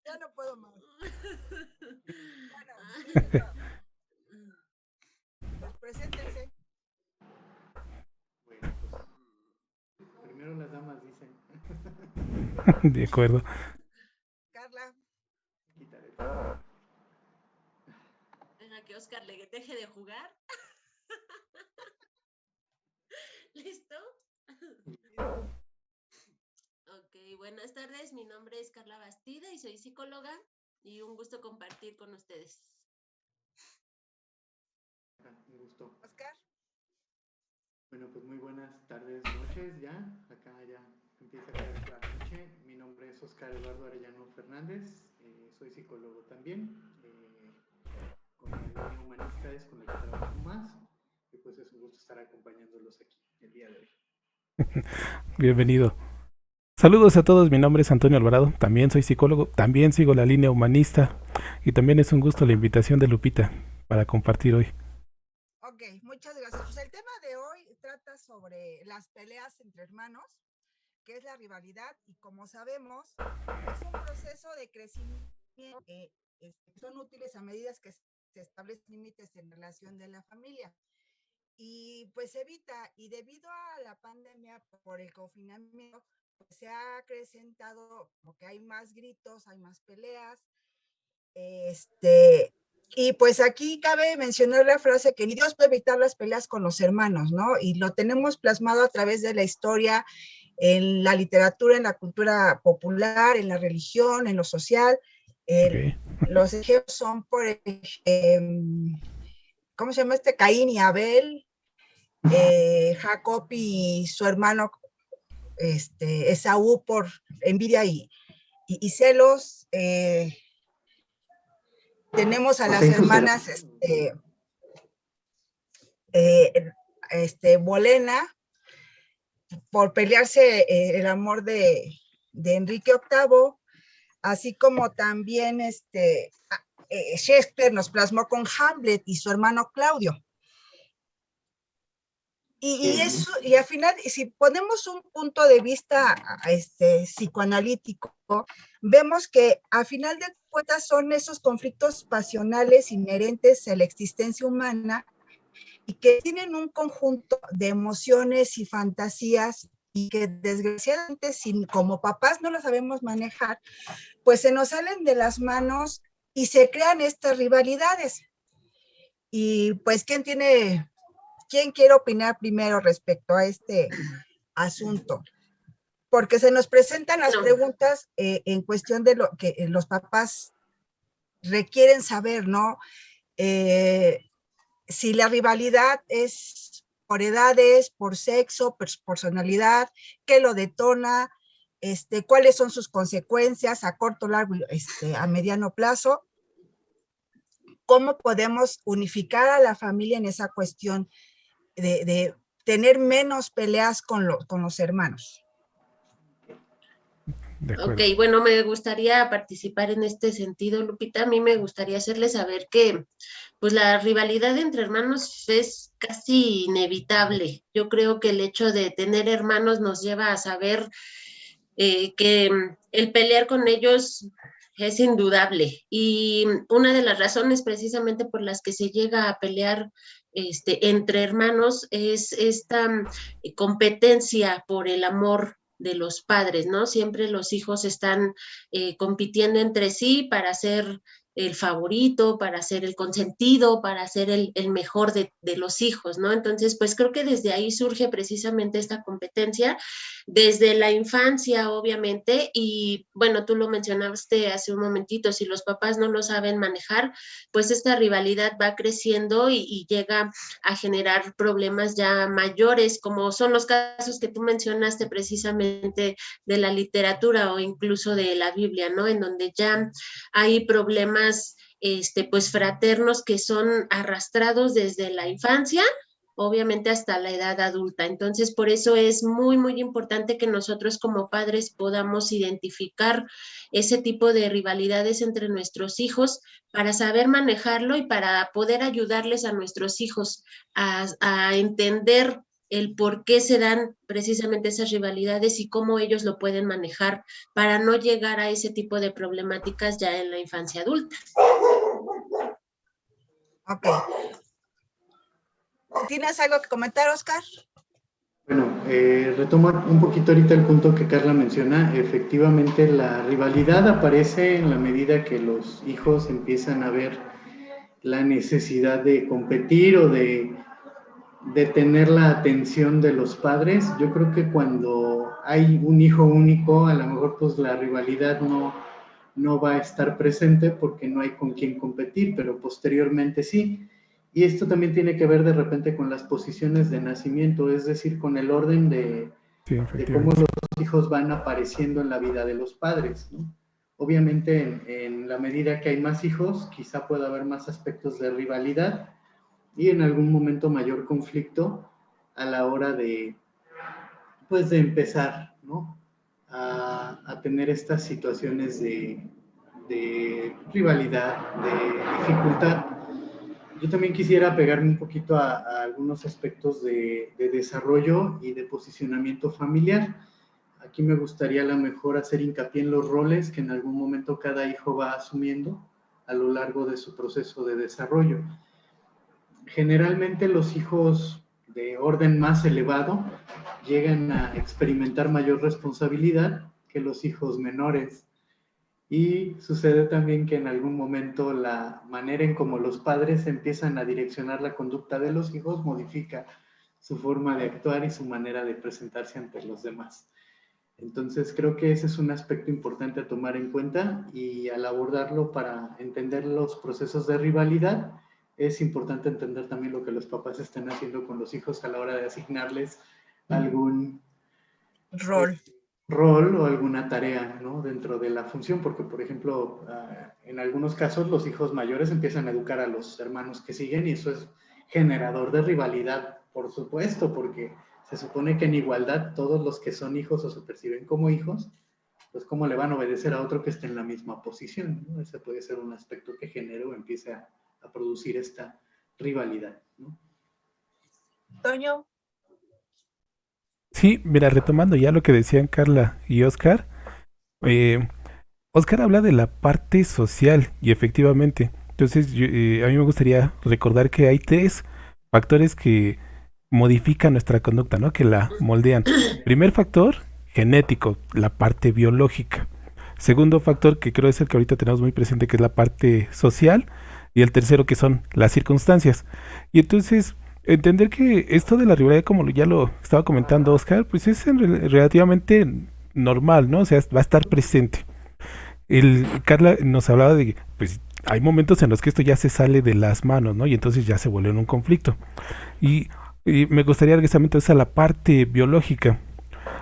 Ya no puedo más. Bueno, pues preséntense. Bueno, pues primero las damas dicen. De acuerdo. Carla. Quitaré. Venga, que Oscar le deje de jugar. ¿Listo? Ok, buenas tardes. Mi nombre es Carla Bastida y soy psicóloga y un gusto compartir con ustedes. Un gusto. Oscar. Bueno, pues muy buenas tardes, noches ya. Acá ya empieza a caer la noche. Mi nombre es Oscar Eduardo Arellano Fernández. Soy psicólogo también. Con la línea humanista es con la que trabajo más. Y pues es un gusto estar acompañándolos aquí el día de hoy. Bienvenido. Saludos a todos, mi nombre es Antonio Alvarado, también soy psicólogo, también sigo la línea humanista y también es un gusto la invitación de Lupita para compartir hoy. Ok, muchas gracias. Pues el tema de hoy trata sobre las peleas entre hermanos, que es la rivalidad, y como sabemos, es un proceso de crecimiento. Son útiles a medida que se establecen límites en relación de la familia. Y pues evita, y debido a la pandemia por el confinamiento, pues se ha acrecentado porque hay más gritos, hay más peleas. Y pues aquí cabe mencionar la frase que ni Dios puede evitar las peleas con los hermanos, ¿no? Y lo tenemos plasmado a través de la historia, en la literatura, en la cultura popular, en la religión, en lo social. Okay. Los ejemplos son, por ¿cómo se llama este? Caín y Abel, Jacob y su hermano Esaú por envidia y celos. Tenemos a las hermanas Bolena por pelearse el amor de Enrique VIII, así como también Shakespeare nos plasmó con Hamlet y su hermano Claudio. Y al final, si ponemos un punto de vista psicoanalítico, vemos que al final de cuentas son esos conflictos pasionales inherentes a la existencia humana y que tienen un conjunto de emociones y fantasías y que desgraciadamente si como papás no lo sabemos manejar, pues se nos salen de las manos y se crean estas rivalidades. Y pues, ¿quién quiere opinar primero respecto a este asunto? Porque se nos presentan las preguntas en cuestión de lo que los papás requieren saber, ¿no? Si la rivalidad es por edades, por sexo, por personalidad, qué lo detona, cuáles son sus consecuencias a corto, largo, a mediano plazo, cómo podemos unificar a la familia en esa cuestión de tener menos peleas con los hermanos. Ok, bueno, me gustaría participar en este sentido, Lupita. A mí me gustaría hacerles saber que pues la rivalidad entre hermanos es casi inevitable. Yo creo que el hecho de tener hermanos nos lleva a saber que el pelear con ellos es indudable. Y una de las razones precisamente por las que se llega a pelear entre hermanos es esta competencia por el amor de los padres, ¿no? Siempre los hijos están compitiendo entre sí para ser el favorito, para ser el consentido, para ser el mejor de los hijos, ¿no? Entonces, pues creo que desde ahí surge precisamente esta competencia, desde la infancia, obviamente, y bueno, tú lo mencionaste hace un momentito, si los papás no lo saben manejar, pues esta rivalidad va creciendo y llega a generar problemas ya mayores, como son los casos que tú mencionaste precisamente de la literatura o incluso de la Biblia, ¿no? En donde ya hay problemas pues fraternos que son arrastrados desde la infancia, obviamente hasta la edad adulta. Entonces, por eso es muy, muy importante que nosotros como padres podamos identificar ese tipo de rivalidades entre nuestros hijos para saber manejarlo y para poder ayudarles a nuestros hijos a entender el por qué se dan precisamente esas rivalidades y cómo ellos lo pueden manejar para no llegar a ese tipo de problemáticas ya en la infancia adulta. Ok. ¿Tienes algo que comentar, Oscar? Bueno, retomo un poquito ahorita el punto que Carla menciona. Efectivamente, la rivalidad aparece en la medida que los hijos empiezan a ver la necesidad de competir o de tener la atención de los padres. Yo creo que cuando hay un hijo único, a lo mejor pues la rivalidad no va a estar presente porque no hay con quién competir, pero posteriormente sí. Y esto también tiene que ver de repente con las posiciones de nacimiento, es decir, con el orden de cómo los hijos van apareciendo en la vida de los padres, ¿no? Obviamente en la medida que hay más hijos, quizá pueda haber más aspectos de rivalidad y en algún momento mayor conflicto a la hora de, pues, de empezar, ¿no? a tener estas situaciones de rivalidad, de dificultad. Yo también quisiera pegarme un poquito a algunos aspectos de desarrollo y de posicionamiento familiar. Aquí me gustaría a lo mejor hacer hincapié en los roles que en algún momento cada hijo va asumiendo a lo largo de su proceso de desarrollo. Generalmente los hijos de orden más elevado llegan a experimentar mayor responsabilidad que los hijos menores. Y sucede también que en algún momento la manera en cómo los padres empiezan a direccionar la conducta de los hijos modifica su forma de actuar y su manera de presentarse ante los demás. Entonces creo que ese es un aspecto importante a tomar en cuenta y al abordarlo para entender los procesos de rivalidad, es importante entender también lo que los papás están haciendo con los hijos a la hora de asignarles algún rol o alguna tarea, ¿no? Dentro de la función, porque por ejemplo, en algunos casos los hijos mayores empiezan a educar a los hermanos que siguen y eso es generador de rivalidad, por supuesto, porque se supone que en igualdad todos los que son hijos o se perciben como hijos, pues cómo le van a obedecer a otro que esté en la misma posición, ¿no? Ese puede ser un aspecto que genere o empiece a producir esta rivalidad, ¿no? Toño. Sí, mira, retomando ya lo que decían Carla y Oscar, Oscar habla de la parte social y efectivamente, entonces a mí me gustaría recordar que hay 3 factores que modifican nuestra conducta, ¿no? Que la moldean. Primer factor, genético, la parte biológica. Segundo factor, que creo es el que ahorita tenemos muy presente, que es la parte social. Y el tercero, que son las circunstancias. Y entonces entender que esto de la rivalidad, como ya lo estaba comentando Oscar, pues es relativamente normal, ¿no? O sea, va a estar presente. Carla nos hablaba de que pues hay momentos en los que esto ya se sale de las manos, ¿no? Y entonces ya se vuelve en un conflicto. Y me gustaría regresar entonces a la parte biológica,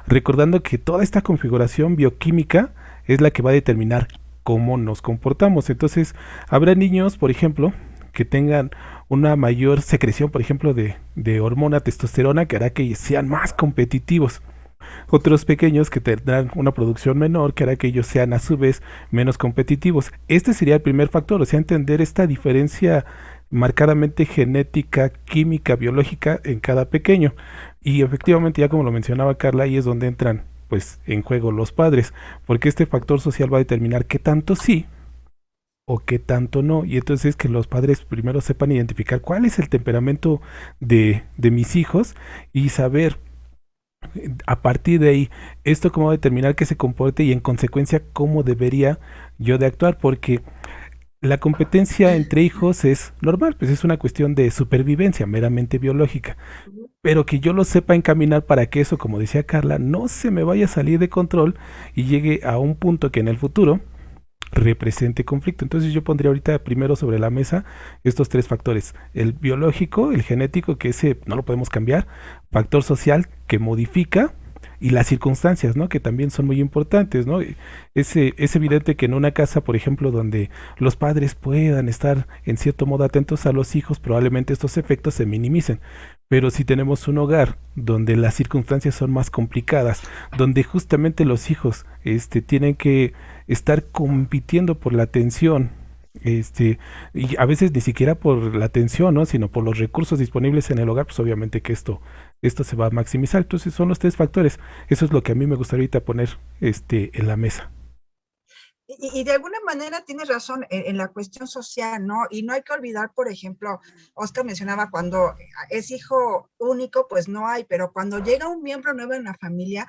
recordando que toda esta configuración bioquímica es la que va a determinar cómo nos comportamos. Entonces, habrá niños, por ejemplo, que tengan una mayor secreción, por ejemplo, de hormona testosterona, que hará que sean más competitivos. Otros pequeños que tendrán una producción menor, que hará que ellos sean a su vez menos competitivos. Este sería el primer factor, o sea, entender esta diferencia marcadamente genética, química, biológica en cada pequeño. Y efectivamente, ya como lo mencionaba Carla, ahí es donde entran pues en juego los padres, porque este factor social va a determinar qué tanto sí o qué tanto no, y entonces que los padres primero sepan identificar cuál es el temperamento de mis hijos y saber a partir de ahí esto cómo va a determinar que se comporte y en consecuencia cómo debería yo de actuar, porque la competencia entre hijos es normal, pues es una cuestión de supervivencia meramente biológica, pero que yo lo sepa encaminar para que eso, como decía Carla, no se me vaya a salir de control y llegue a un punto que en el futuro represente conflicto. Entonces yo pondría ahorita primero sobre la mesa estos 3 factores: el biológico, el genético, que ese no lo podemos cambiar, factor social que modifica, y las circunstancias, ¿no? Que también son muy importantes, ¿no? Es evidente que en una casa, por ejemplo, donde los padres puedan estar en cierto modo atentos a los hijos, probablemente estos efectos se minimicen. Pero si tenemos un hogar donde las circunstancias son más complicadas, donde justamente los hijos tienen que estar compitiendo por la atención, y a veces ni siquiera por la atención, ¿no? Sino por los recursos disponibles en el hogar, pues obviamente que esto esto se va a maximizar. Entonces son los tres factores. Eso es lo que a mí me gustaría ahorita poner en la mesa. Y de alguna manera tienes razón en la cuestión social, ¿no? Y no hay que olvidar, por ejemplo, Oscar mencionaba, cuando es hijo único, pues no hay, pero cuando llega un miembro nuevo en la familia,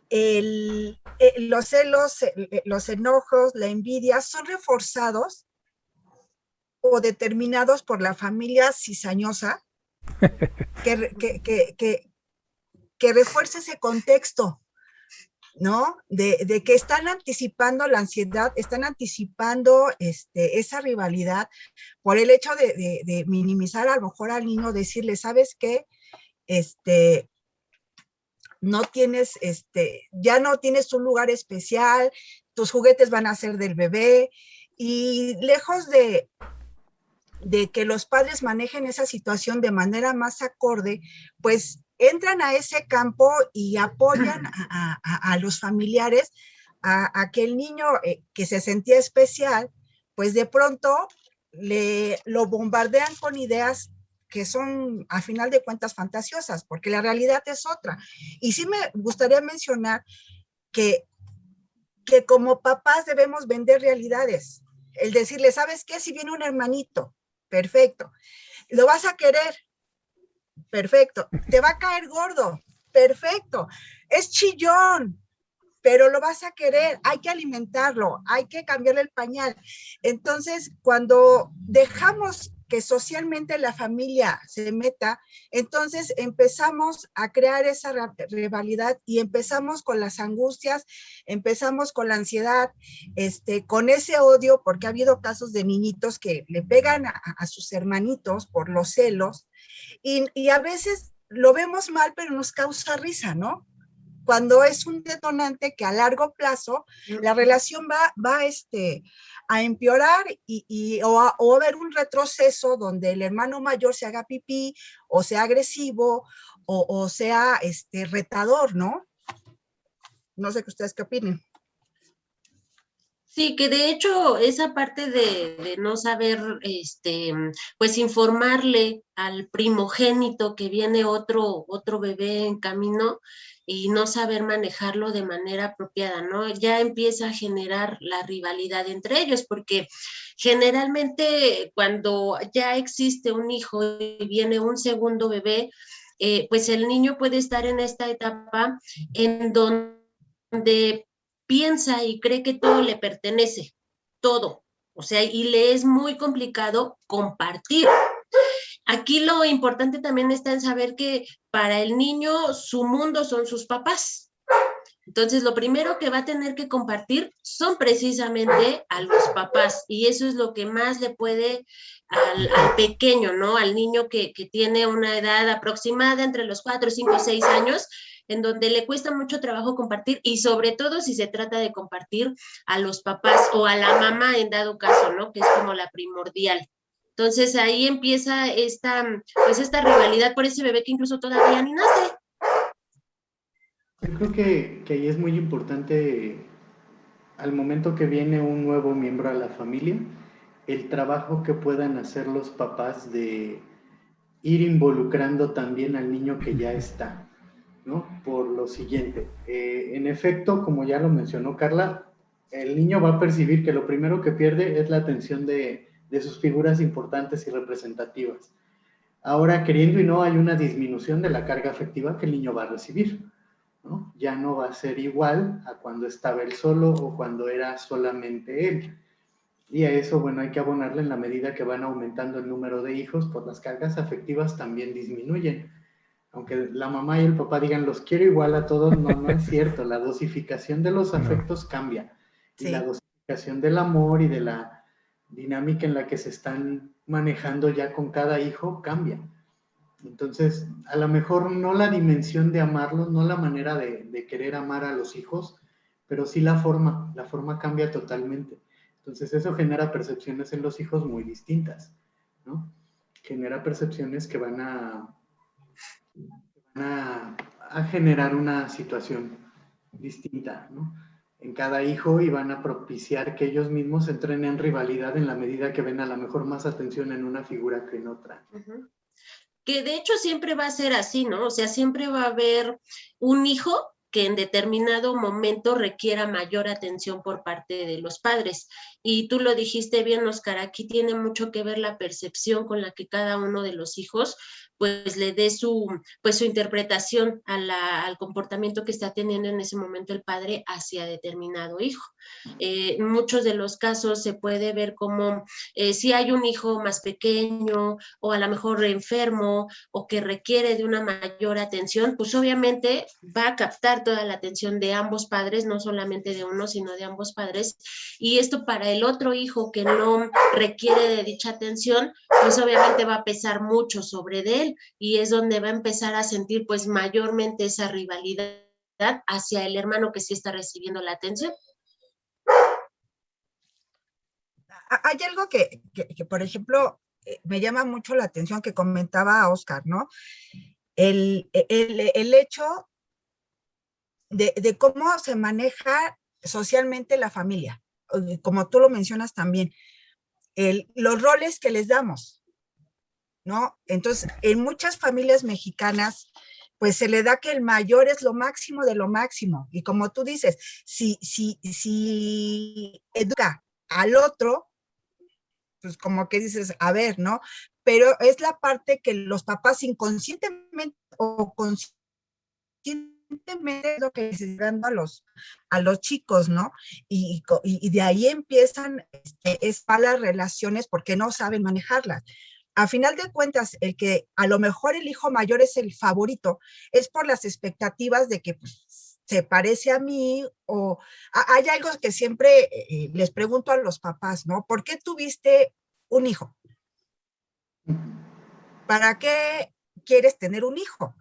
los celos, los enojos, la envidia son reforzados o determinados por la familia cizañosa que refuerce ese contexto, ¿no? De que están anticipando la ansiedad, están anticipando esa rivalidad por el hecho de minimizar a lo mejor al niño, decirle, ¿sabes qué? No tienes, ya no tienes un lugar especial, tus juguetes van a ser del bebé, y lejos de que los padres manejen esa situación de manera más acorde, pues entran a ese campo y apoyan a los familiares a que el niño que se sentía especial, pues de pronto lo bombardean con ideas que son a final de cuentas fantasiosas, porque la realidad es otra. Y sí me gustaría mencionar que como papás debemos vender realidades. El decirle, ¿sabes qué? Si viene un hermanito, perfecto. ¿Lo vas a querer? Perfecto. ¿Te va a caer gordo? Perfecto. Es chillón, pero lo vas a querer. Hay que alimentarlo, hay que cambiarle el pañal. Entonces, cuando dejamos que socialmente la familia se meta, entonces empezamos a crear esa rivalidad y empezamos con las angustias, empezamos con la ansiedad, con ese odio, porque ha habido casos de niñitos que le pegan a sus hermanitos por los celos, y a veces lo vemos mal, pero nos causa risa, ¿no? Cuando es un detonante que a largo plazo la relación va a empeorar o a haber un retroceso donde el hermano mayor se haga pipí o sea agresivo o sea retador, ¿no? No sé qué ustedes qué opinen. Sí, que de hecho esa parte de no saber, pues informarle al primogénito que viene otro bebé en camino y no saber manejarlo de manera apropiada, ¿no? Ya empieza a generar la rivalidad entre ellos, porque generalmente cuando ya existe un hijo y viene un segundo bebé, pues el niño puede estar en esta etapa en donde piensa y cree que todo le pertenece, todo. O sea, y le es muy complicado compartir. Aquí lo importante también está en saber que para el niño su mundo son sus papás. Entonces, lo primero que va a tener que compartir son precisamente a los papás, y eso es lo que más le puede al pequeño, ¿no? Al niño que tiene una edad aproximada entre los 4, 5, 6 años, en donde le cuesta mucho trabajo compartir, y sobre todo si se trata de compartir a los papás o a la mamá en dado caso, ¿no? Que es como la primordial. Entonces, ahí empieza esta rivalidad por ese bebé que incluso todavía ni nace. Yo creo que ahí es muy importante, al momento que viene un nuevo miembro a la familia, el trabajo que puedan hacer los papás de ir involucrando también al niño que ya está, ¿no? Por lo siguiente, en efecto, como ya lo mencionó Carla, el niño va a percibir que lo primero que pierde es la atención de sus figuras importantes y representativas. Ahora, queriendo y no, hay una disminución de la carga afectiva que el niño va a recibir, ¿no? Ya no va a ser igual a cuando estaba él solo o cuando era solamente él. Y a eso, bueno, hay que abonarle en la medida que van aumentando el número de hijos, pues las cargas afectivas también disminuyen. Aunque la mamá y el papá digan, los quiero igual a todos, no es cierto. La dosificación de los afectos cambia. Sí. Y la dosificación del amor y de la dinámica en la que se están manejando ya con cada hijo cambia. Entonces, a lo mejor no la dimensión de amarlos, no la manera de querer amar a los hijos, pero sí la forma cambia totalmente. Entonces, eso genera percepciones en los hijos muy distintas, ¿no? Genera percepciones que van a generar una situación distinta, ¿no? En cada hijo, y van a propiciar que ellos mismos entren en rivalidad en la medida que ven a lo mejor más atención en una figura que en otra. Uh-huh. que de hecho siempre va a ser así, ¿no? O sea, siempre va a haber un hijo que en determinado momento requiera mayor atención por parte de los padres. Y tú lo dijiste bien, Oscar, aquí tiene mucho que ver la percepción con la que cada uno de los hijos pues le dé su interpretación al comportamiento que está teniendo en ese momento el padre hacia determinado hijo. En muchos de los casos se puede ver como si hay un hijo más pequeño o a lo mejor enfermo o que requiere de una mayor atención, pues obviamente va a captar toda la atención de ambos padres, no solamente de uno, sino de ambos padres. Y esto para el otro hijo que no requiere de dicha atención, pues obviamente va a pesar mucho sobre de él y es donde va a empezar a sentir pues mayormente esa rivalidad hacia el hermano que sí está recibiendo la atención. Hay algo que por ejemplo, me llama mucho la atención que comentaba Oscar, ¿no? El hecho de cómo se maneja socialmente la familia, como tú lo mencionas también, los roles que les damos, ¿no? Entonces, en muchas familias mexicanas, pues se le da que el mayor es lo máximo de lo máximo. Y como tú dices, si educa al otro, pues como que dices, a ver, ¿no? Pero es la parte que los papás inconscientemente o conscientemente lo que les están dando a los chicos, ¿no? Y de ahí empiezan malas relaciones porque no saben manejarlas. A final de cuentas, el que a lo mejor el hijo mayor es el favorito, es por las expectativas de que pues, se parece a mí, o hay algo que siempre les pregunto a los papás, ¿no? ¿Por qué tuviste un hijo? ¿Para qué quieres tener un hijo?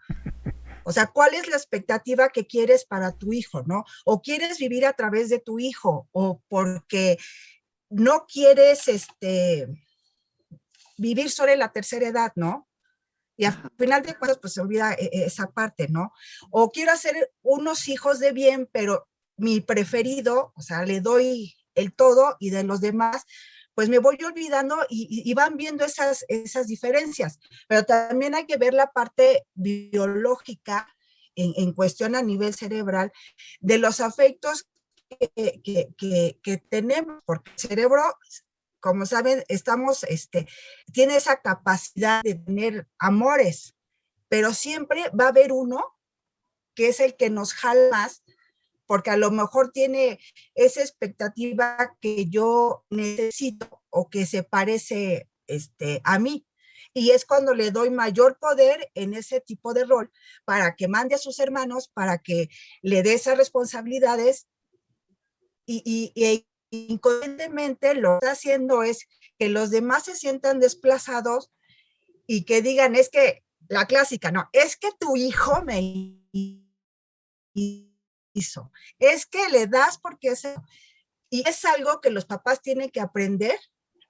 O sea, ¿cuál es la expectativa que quieres para tu hijo, no? ¿O quieres vivir a través de tu hijo? ¿O porque no quieres vivir solo en la tercera edad, ¿no? Y al final de cuentas, pues se olvida esa parte, ¿no? O quiero hacer unos hijos de bien, pero mi preferido, o sea, le doy el todo y de los demás, pues me voy olvidando y van viendo esas diferencias. Pero también hay que ver la parte biológica en cuestión a nivel cerebral de los afectos que tenemos, porque el cerebro, como saben, tiene esa capacidad de tener amores, pero siempre va a haber uno que es el que nos jala más, porque a lo mejor tiene esa expectativa que yo necesito o que se parece a mí. Y es cuando le doy mayor poder en ese tipo de rol para que mande a sus hermanos, para que le dé esas responsabilidades y inconscientemente lo que está haciendo es que los demás se sientan desplazados y que digan, es que la clásica, no, es que tu hijo me hizo, es que le das porque y es algo que los papás tienen que aprender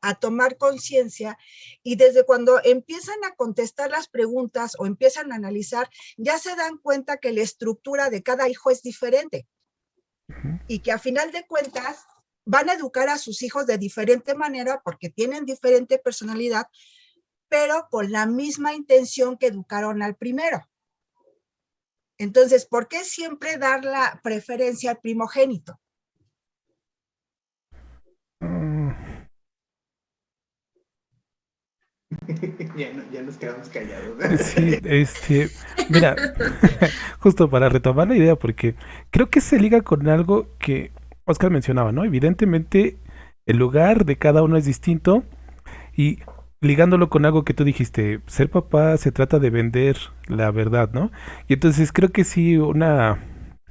a tomar conciencia y desde cuando empiezan a contestar las preguntas o empiezan a analizar, ya se dan cuenta que la estructura de cada hijo es diferente y que a final de cuentas van a educar a sus hijos de diferente manera porque tienen diferente personalidad, pero con la misma intención que educaron al primero. Entonces, ¿por qué siempre dar la preferencia al primogénito? Ya nos quedamos callados. Sí, mira, justo para retomar la idea, porque creo que se liga con algo que Oscar mencionaba, ¿no? Evidentemente, el lugar de cada uno es distinto y ligándolo con algo que tú dijiste, ser papá se trata de vender la verdad, ¿no? Y entonces creo que sí, una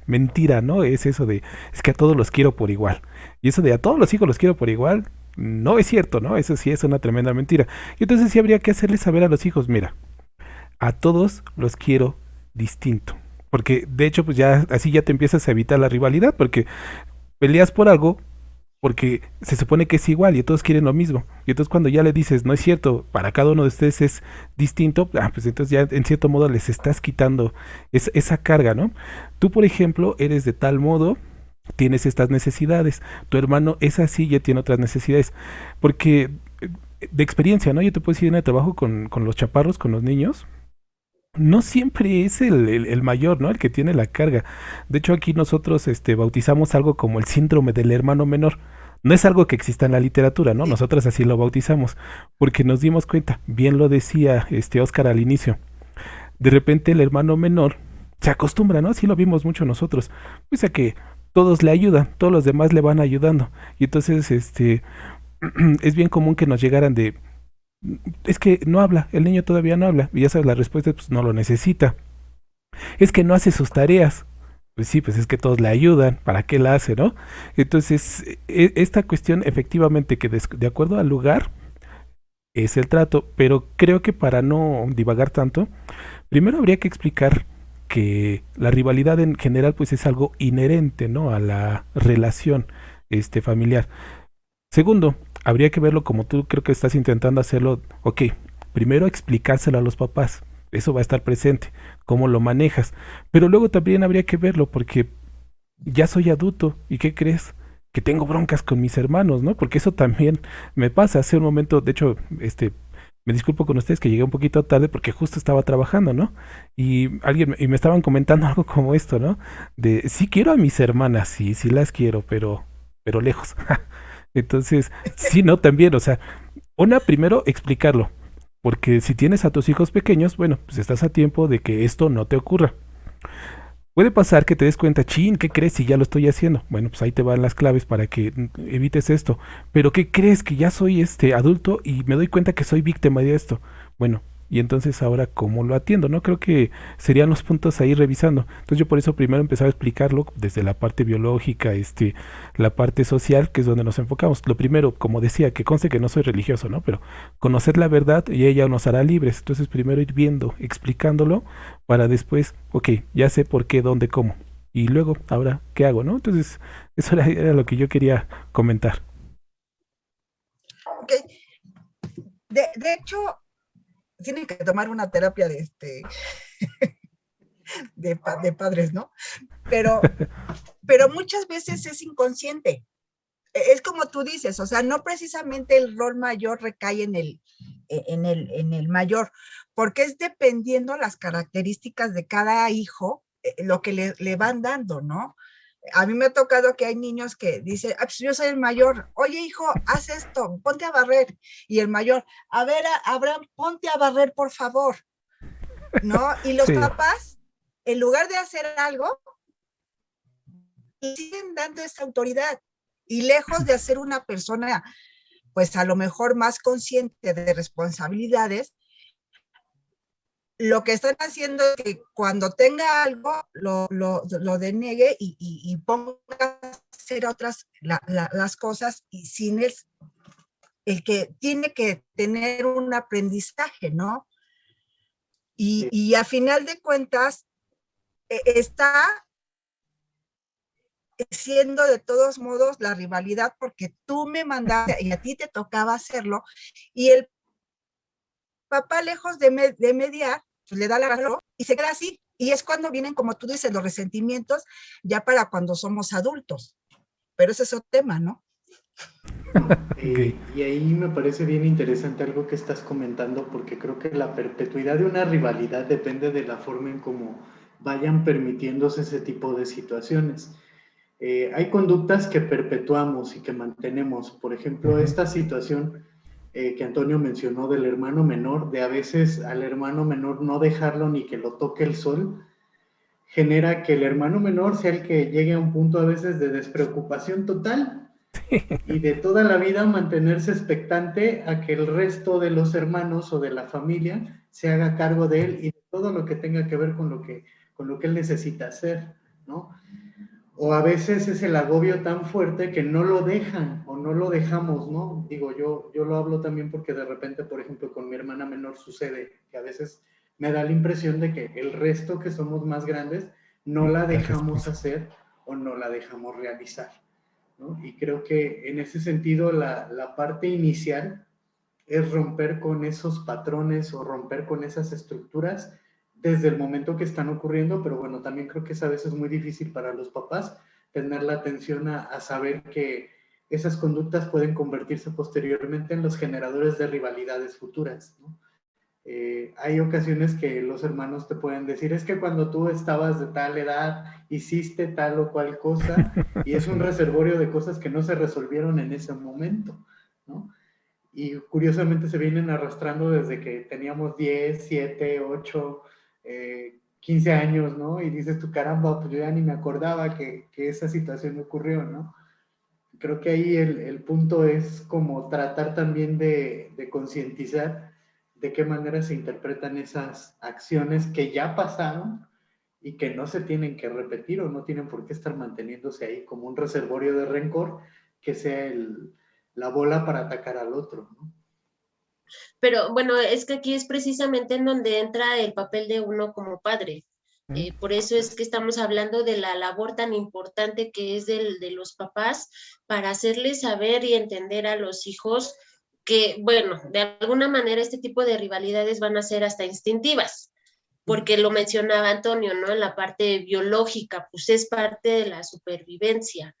mentira, ¿no? Es eso de, es que a todos los quiero por igual. Y eso de a todos los hijos los quiero por igual, no es cierto, ¿no? Eso sí es una tremenda mentira. Y entonces sí habría que hacerles saber a los hijos, mira, a todos los quiero distinto. Porque de hecho, pues ya así ya te empiezas a evitar la rivalidad, porque peleas por algo porque se supone que es igual y todos quieren lo mismo. Y entonces cuando ya le dices, no es cierto, para cada uno de ustedes es distinto, pues entonces ya en cierto modo les estás quitando esa carga, ¿no? Tú, por ejemplo, eres de tal modo, tienes estas necesidades, tu hermano es así, ya tiene otras necesidades, porque de experiencia, ¿no? Yo te puedo decir en el trabajo con los chaparros, con los niños, no siempre es el mayor, ¿no? El que tiene la carga. De hecho, aquí nosotros bautizamos algo como el síndrome del hermano menor. No es algo que exista en la literatura, ¿no? Sí. Nosotros así lo bautizamos, porque nos dimos cuenta, bien lo decía Oscar al inicio, de repente el hermano menor se acostumbra, ¿no? Así lo vimos mucho nosotros, pues a que todos le ayudan, todos los demás le van ayudando. Y entonces, es bien común que nos llegaran de, es que no habla, el niño todavía no habla, y ya sabes, la respuesta es, pues no lo necesita. Es que no hace sus tareas. Pues sí, pues es que todos le ayudan, ¿para qué la hace, no? Entonces, esta cuestión efectivamente que de acuerdo al lugar es el trato, pero creo que para no divagar tanto, primero habría que explicar que la rivalidad en general pues es algo inherente, ¿no? A la relación familiar. Segundo, habría que verlo como tú creo que estás intentando hacerlo. Ok, primero explicárselo a los papás. Eso va a estar presente. Cómo lo manejas. Pero luego también habría que verlo porque ya soy adulto. ¿Y qué crees? Que tengo broncas con mis hermanos, ¿no? Porque eso también me pasa. Hace un momento, de hecho, me disculpo con ustedes que llegué un poquito tarde porque justo estaba trabajando, ¿no? Y me estaban comentando algo como esto, ¿no? De sí quiero a mis hermanas, sí, sí las quiero, pero lejos. Entonces, sí, no, también, o sea, primero explicarlo, porque si tienes a tus hijos pequeños, bueno, pues estás a tiempo de que esto no te ocurra. Puede pasar que te des cuenta, chin, ¿qué crees si ya lo estoy haciendo? Bueno, pues ahí te van las claves para que evites esto. Pero ¿qué crees que ya soy adulto y me doy cuenta que soy víctima de esto? Bueno, y entonces ahora cómo lo atiendo, ¿no? Creo que serían los puntos ahí revisando. Entonces yo por eso primero empezaba a explicarlo desde la parte biológica, la parte social, que es donde nos enfocamos. Lo primero, como decía, que conste que no soy religioso, ¿no? Pero conocer la verdad y ella nos hará libres. Entonces primero ir viendo, explicándolo para después, ok, ya sé por qué, dónde, cómo. Y luego, ahora, ¿qué hago, no? Entonces, eso era lo que yo quería comentar. Ok. De hecho, tienen que tomar una terapia de padres, ¿no? Pero muchas veces es inconsciente. Es como tú dices, o sea, no precisamente el rol mayor recae en el mayor, porque es dependiendo las características de cada hijo, lo que le van dando, ¿no? A mí me ha tocado que hay niños que dicen, ah, pues yo soy el mayor, oye hijo, haz esto, ponte a barrer. Y el mayor, a ver, Abraham, ponte a barrer, por favor, ¿no? Y los Sí, papás, en lugar de hacer algo, siguen dando esa autoridad. Y lejos de hacer una persona, pues a lo mejor más consciente de responsabilidades, lo que están haciendo es que cuando tenga algo lo deniegue y ponga a hacer las cosas y sin el que tiene que tener un aprendizaje, ¿no? Y a final de cuentas está siendo de todos modos la rivalidad porque tú me mandaste y a ti te tocaba hacerlo y el papá lejos de mediar, pues le da la razón y se queda así. Y es cuando vienen, como tú dices, los resentimientos ya para cuando somos adultos. Pero ese es otro tema, ¿no? ok. Y ahí me parece bien interesante algo que estás comentando, porque creo que la perpetuidad de una rivalidad depende de la forma en cómo vayan permitiéndose ese tipo de situaciones. Hay conductas que perpetuamos y que mantenemos. Por ejemplo, Ujú. esta situación que Antonio mencionó del hermano menor, de a veces al hermano menor no dejarlo ni que lo toque el sol, genera que el hermano menor sea el que llegue a un punto a veces de despreocupación total y de toda la vida mantenerse expectante a que el resto de los hermanos o de la familia se haga cargo de él y de todo lo que tenga que ver con lo que él necesita hacer, ¿no? O a veces es el agobio tan fuerte que no lo dejan o no lo dejamos, ¿no? Digo, yo lo hablo también porque de repente, por ejemplo, con mi hermana menor sucede que a veces me da la impresión de que el resto que somos más grandes no la La dejamos respuesta. hacer o no la dejamos realizar, ¿no? Y creo que en ese sentido la parte inicial es romper con esos patrones o romper con esas estructuras desde el momento que están ocurriendo, pero bueno, también creo que es a veces muy difícil para los papás tener la atención a saber que esas conductas pueden convertirse posteriormente en los generadores de rivalidades futuras, ¿no? Hay ocasiones que los hermanos te pueden decir, es que cuando tú estabas de tal edad, hiciste tal o cual cosa, y es un reservorio de cosas que no se resolvieron en ese momento, ¿no? Y curiosamente se vienen arrastrando desde que teníamos 10, 7, 8, 15 años, ¿no? Y dices tú, caramba, pues yo ya ni me acordaba que esa situación ocurrió, ¿no? Creo que ahí el punto es como tratar también de concientizar de qué manera se interpretan esas acciones que ya pasaron y que no se tienen que repetir o no tienen por qué estar manteniéndose ahí como un reservorio de rencor que sea la bola para atacar al otro, ¿no? Pero bueno, es que aquí es precisamente en donde entra el papel de uno como padre. Por eso es que estamos hablando de la labor tan importante que es de los papás para hacerles saber y entender a los hijos que, bueno, de alguna manera este tipo de rivalidades van a ser hasta instintivas, porque lo mencionaba Antonio, ¿no? En la parte biológica, pues es parte de la supervivencia.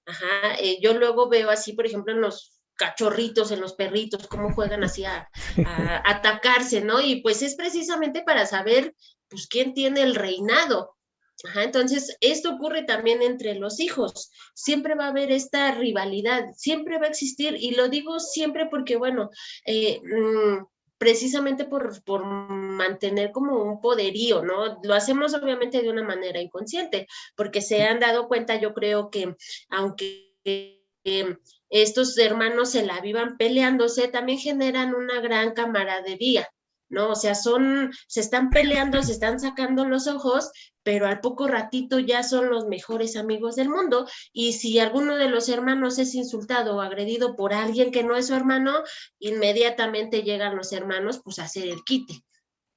Ajá, yo luego veo así, por ejemplo, en los cachorritos, en los perritos, cómo juegan así a atacarse, ¿no? Y pues es precisamente para saber, pues, quién tiene el reinado. Ajá, entonces, esto ocurre también entre los hijos. Siempre va a haber esta rivalidad, siempre va a existir, y lo digo siempre porque, bueno, precisamente por mantener como un poderío, ¿no? Lo hacemos obviamente de una manera inconsciente, porque se han dado cuenta, yo creo que aunque estos hermanos se la vivan peleándose, también generan una gran camaradería, ¿no? O sea, se están peleando, se están sacando los ojos, pero al poco ratito ya son los mejores amigos del mundo, y si alguno de los hermanos es insultado o agredido por alguien que no es su hermano, inmediatamente llegan los hermanos pues a hacer el quite,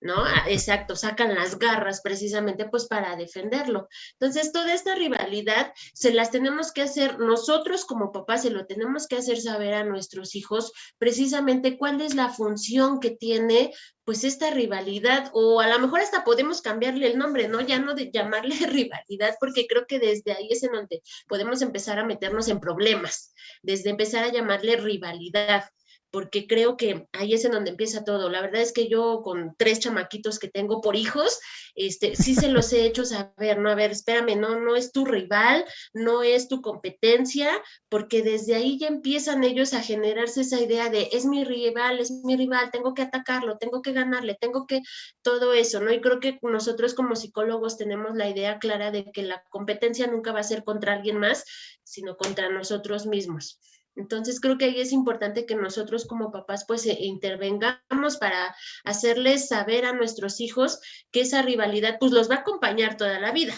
¿no? Exacto, sacan las garras precisamente pues para defenderlo. Entonces, toda esta rivalidad se las tenemos que hacer nosotros como papás, se lo tenemos que hacer saber a nuestros hijos precisamente cuál es la función que tiene pues esta rivalidad, o a lo mejor hasta podemos cambiarle el nombre, ¿no? Ya no de llamarle rivalidad, porque creo que desde ahí es en donde podemos empezar a meternos en problemas, desde empezar a llamarle rivalidad, porque creo que ahí es en donde empieza todo. La verdad es que yo con 3 chamaquitos que tengo por hijos, sí se los he hecho saber, no, a ver, espérame, no es tu rival, no es tu competencia, porque desde ahí ya empiezan ellos a generarse esa idea de es mi rival, tengo que atacarlo, tengo que ganarle, tengo que todo eso, ¿no? Y creo que nosotros como psicólogos tenemos la idea clara de que la competencia nunca va a ser contra alguien más, sino contra nosotros mismos. Entonces creo que ahí es importante que nosotros como papás pues intervengamos para hacerles saber a nuestros hijos que esa rivalidad pues los va a acompañar toda la vida.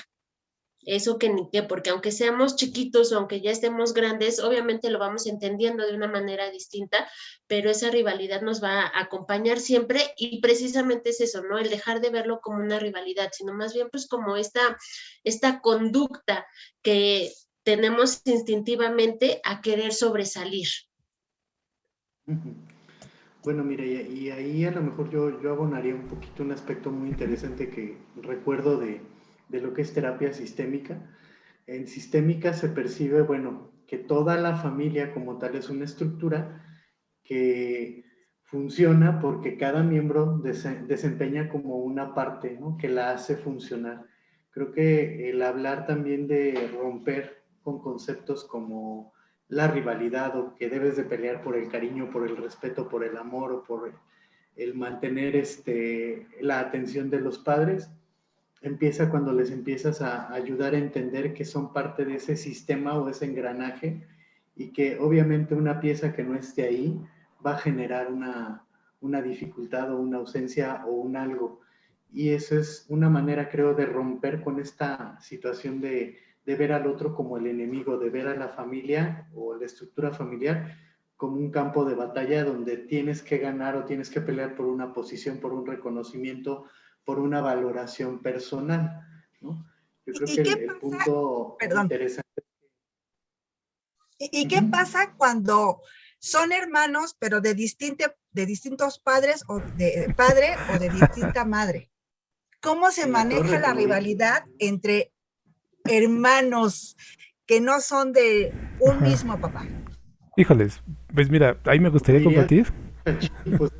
Eso que porque aunque seamos chiquitos o aunque ya estemos grandes, obviamente lo vamos entendiendo de una manera distinta, pero esa rivalidad nos va a acompañar siempre, y precisamente es eso, ¿no? El dejar de verlo como una rivalidad, sino más bien pues como esta conducta que tenemos instintivamente a querer sobresalir. Bueno, mira, y ahí a lo mejor yo abonaría un poquito un aspecto muy interesante que recuerdo de lo que es terapia sistémica. En sistémica se percibe, bueno, que toda la familia como tal es una estructura que funciona porque cada miembro desempeña como una parte, ¿no?, que la hace funcionar. Creo que el hablar también de romper con conceptos como la rivalidad, o que debes de pelear por el cariño, por el respeto, por el amor, o por el mantener la atención de los padres, empieza cuando les empiezas a ayudar a entender que son parte de ese sistema o ese engranaje, y que obviamente una pieza que no esté ahí va a generar una dificultad o una ausencia o un algo. Y eso es una manera, creo, de romper con esta situación de ver al otro como el enemigo, de ver a la familia o la estructura familiar como un campo de batalla donde tienes que ganar o tienes que pelear por una posición, por un reconocimiento, por una valoración personal, ¿no? Yo creo que el punto interesante. ¿Y qué pasa cuando son hermanos, pero de distintos padres, o de padre o de distinta madre? ¿Cómo se maneja la rivalidad entre hermanos que no son de un mismo papá? Híjoles, pues mira, ahí me gustaría Dirías, compartir. pues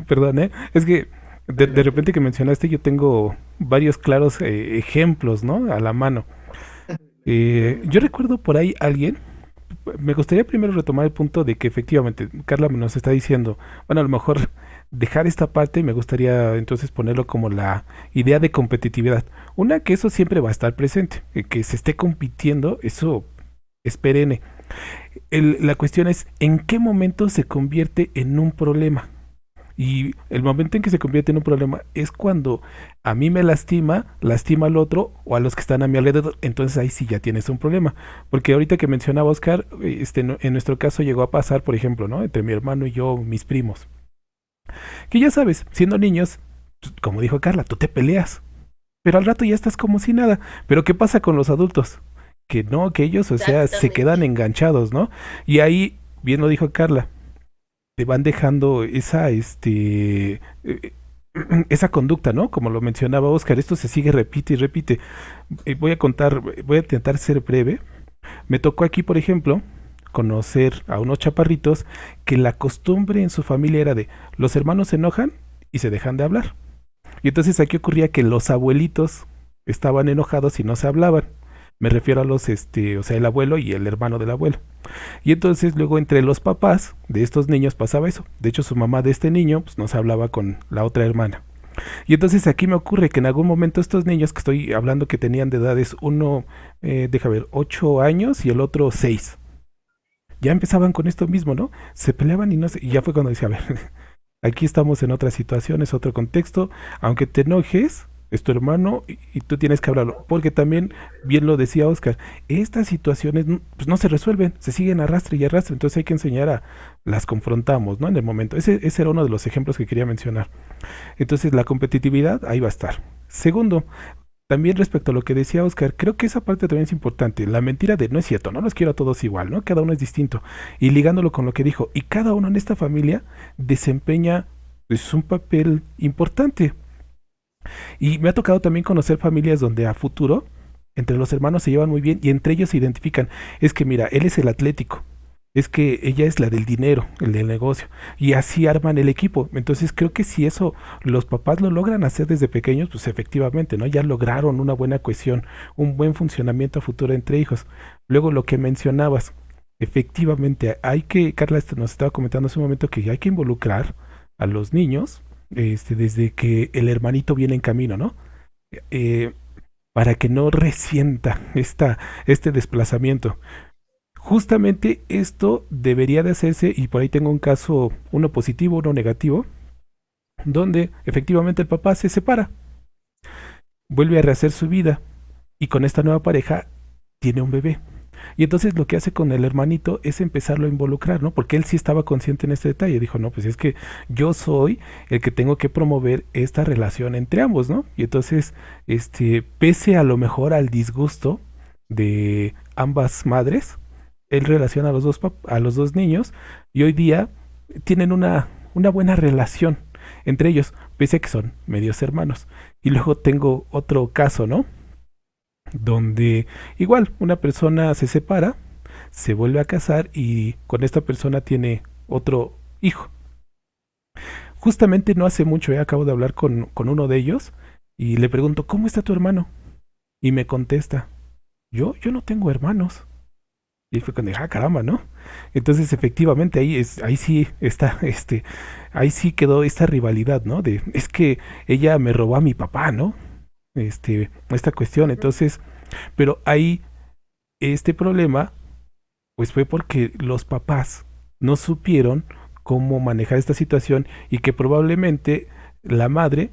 Perdón, ¿eh? Es que de adelante. repente que mencionaste, yo tengo varios claros ejemplos, ¿no? A la mano. Yo Permíteme. recuerdo por ahí alguien, me gustaría primero retomar el punto de que efectivamente Carla nos está diciendo, bueno, a lo mejor dejar esta parte y me gustaría entonces ponerlo como la idea de competitividad. Una, que eso siempre va a estar presente, que se esté compitiendo, eso es perenne. La cuestión es en qué momento se convierte en un problema. Y el momento en que se convierte en un problema es cuando a mí me lastima al otro o a los que están a mi alrededor. Entonces ahí sí ya tienes un problema. Porque ahorita que mencionaba Oscar, en nuestro caso llegó a pasar, por ejemplo, ¿no? Entre mi hermano y yo, mis primos. Que ya sabes, siendo niños, pues, como dijo Carla, tú te peleas. Pero al rato ya estás como si nada. Pero ¿qué pasa con los adultos? Que no, que ellos, o sea, se quedan Exactamente. enganchados, ¿no? Y ahí, bien lo dijo Carla, te van dejando esa conducta, ¿no? Como lo mencionaba Oscar, esto se sigue, repite y repite. Voy a intentar ser breve. Me tocó aquí, por ejemplo, conocer a unos chaparritos que la costumbre en su familia era de los hermanos se enojan y se dejan de hablar. Y entonces aquí ocurría que los abuelitos estaban enojados y no se hablaban. Me refiero a o sea, el abuelo y el hermano del abuelo. Y entonces luego entre los papás de estos niños pasaba eso. De hecho, su mamá de este niño pues, no se hablaba con la otra hermana. Y entonces aquí me ocurre que en algún momento estos niños que estoy hablando que tenían de edades, uno, deja ver, 8 años y el otro 6, ya empezaban con esto mismo, ¿no? Se peleaban y no sé, y ya fue cuando decía, a ver, aquí estamos en otra situación, es otro contexto, aunque te enojes, es tu hermano y tú tienes que hablarlo, porque también, bien lo decía Oscar, estas situaciones pues, no se resuelven, se siguen arrastre y arrastre, entonces hay que enseñar a, las confrontamos, ¿no? En el momento, ese era uno de los ejemplos que quería mencionar. Entonces la competitividad ahí va a estar. Segundo, también respecto a lo que decía Oscar, creo que esa parte también es importante. La mentira de no es cierto, no los quiero a todos igual, ¿no? Cada uno es distinto. Y ligándolo con lo que dijo, y cada uno en esta familia desempeña pues un papel importante. Y me ha tocado también conocer familias donde a futuro entre los hermanos se llevan muy bien y entre ellos se identifican. Es que mira, él es el atlético, es que ella es la del dinero, el del negocio, y así arman el equipo. Entonces creo que si eso los papás lo logran hacer desde pequeños, pues efectivamente, ¿no? Ya lograron una buena cohesión, un buen funcionamiento a futuro entre hijos. Luego lo que mencionabas, efectivamente, Carla nos estaba comentando hace un momento que hay que involucrar a los niños, desde que el hermanito viene en camino, ¿no? Eh, para que no resienta este desplazamiento. Justamente esto debería de hacerse, y por ahí tengo un caso, uno positivo, uno negativo, donde efectivamente el papá se separa, vuelve a rehacer su vida y con esta nueva pareja tiene un bebé. Y entonces lo que hace con el hermanito es empezarlo a involucrar, ¿no? Porque él sí estaba consciente en este detalle. Dijo, no, pues es que yo soy el que tengo que promover esta relación entre ambos, ¿no? Y entonces, pese a lo mejor al disgusto de ambas madres, él relaciona a a los dos niños y hoy día tienen una buena relación entre ellos, pese a que son medios hermanos. Y luego tengo otro caso, ¿no? Donde igual una persona se separa, se vuelve a casar y con esta persona tiene otro hijo. Justamente no hace mucho acabo de hablar con uno de ellos y le pregunto, ¿cómo está tu hermano? Y me contesta, yo no tengo hermanos. Y fue cuando dije, ah, caramba, ¿no? Entonces, efectivamente, ahí sí está, ahí sí quedó esta rivalidad, ¿no? Es que ella me robó a mi papá, ¿no? Esta cuestión. Entonces, pero ahí, este problema, pues fue porque los papás no supieron cómo manejar esta situación y que probablemente la madre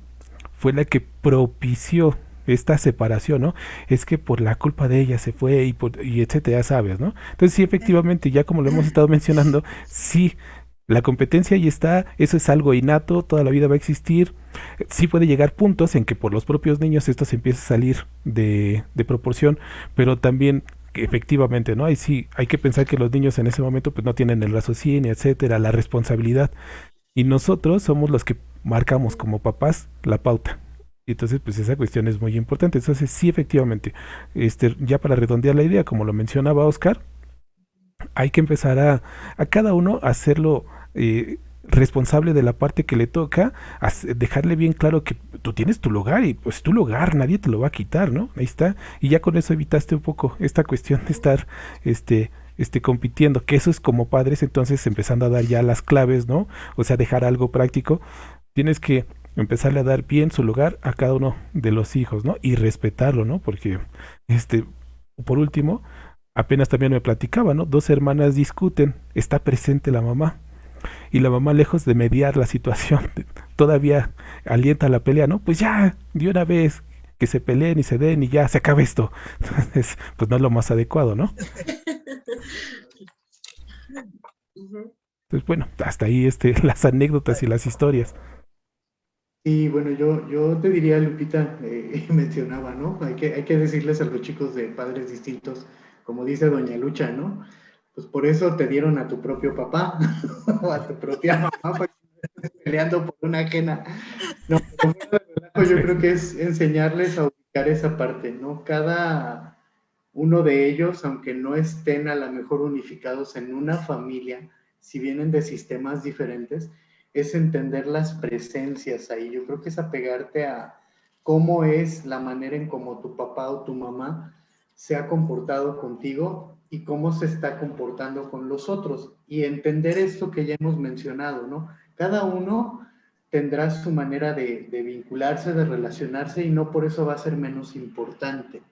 fue la que propició esta separación, ¿no? Es que por la culpa de ella se fue y etcétera, ya sabes, ¿no? Entonces sí, efectivamente, ya como lo hemos estado mencionando, sí, la competencia ahí está, eso es algo innato, toda la vida va a existir. Sí puede llegar puntos en que por los propios niños esto se empieza a salir de proporción, pero también que efectivamente, ¿no? Ahí sí hay que pensar que los niños en ese momento pues no tienen el raciocinio, etcétera, la responsabilidad. Y nosotros somos los que marcamos como papás la pauta. Y entonces, pues esa cuestión es muy importante. Entonces, sí, efectivamente, ya para redondear la idea, como lo mencionaba Oscar, hay que empezar a cada uno a hacerlo responsable de la parte que le toca, dejarle bien claro que tú tienes tu lugar y pues tu lugar, nadie te lo va a quitar, ¿no? Ahí está. Y ya con eso evitaste un poco esta cuestión de estar compitiendo, que eso es como padres, entonces empezando a dar ya las claves, ¿no? O sea, dejar algo práctico. Tienes que empezarle a dar bien su lugar a cada uno de los hijos, ¿no? Y respetarlo, ¿no? Porque, por último, apenas también me platicaba, ¿no? Dos hermanas discuten, está presente la mamá. Y la mamá, lejos de mediar la situación, todavía alienta la pelea, ¿no? Pues ya, de una vez, que se peleen y se den y ya, se acaba esto. Entonces, pues no es lo más adecuado, ¿no? Entonces, bueno, hasta ahí las anécdotas y las historias. Y bueno, yo te diría, Lupita, mencionaba, ¿no? Hay que decirles a los chicos de padres distintos, como dice Doña Lucha, ¿no? Pues por eso te dieron a tu propio papá o a tu propia mamá, para que estés peleando por una ajena. No, pero fuera de relajo, yo creo que es enseñarles a ubicar esa parte, ¿no? Cada uno de ellos, aunque no estén a lo mejor unificados en una familia, si vienen de sistemas diferentes, es entender las presencias ahí. Yo creo que es apegarte a cómo es la manera en cómo tu papá o tu mamá se ha comportado contigo y cómo se está comportando con los otros. Y entender esto que ya hemos mencionado, ¿no? Cada uno tendrá su manera de vincularse, de relacionarse y no por eso va a ser menos importante.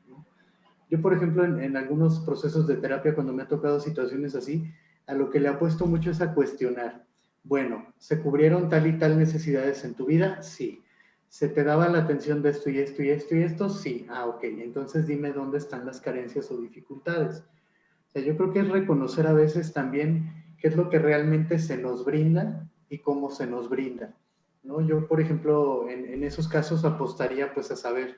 Yo, por ejemplo, en algunos procesos de terapia, cuando me ha tocado situaciones así, a lo que le apuesto mucho es a cuestionar. Bueno, ¿se cubrieron tal y tal necesidades en tu vida? Sí. ¿Se te daba la atención de esto y esto y esto y esto? Sí. Ah, ok. Entonces dime dónde están las carencias o dificultades. O sea, yo creo que es reconocer a veces también qué es lo que realmente se nos brinda y cómo se nos brinda, ¿no? Yo, por ejemplo, en esos casos apostaría pues a saber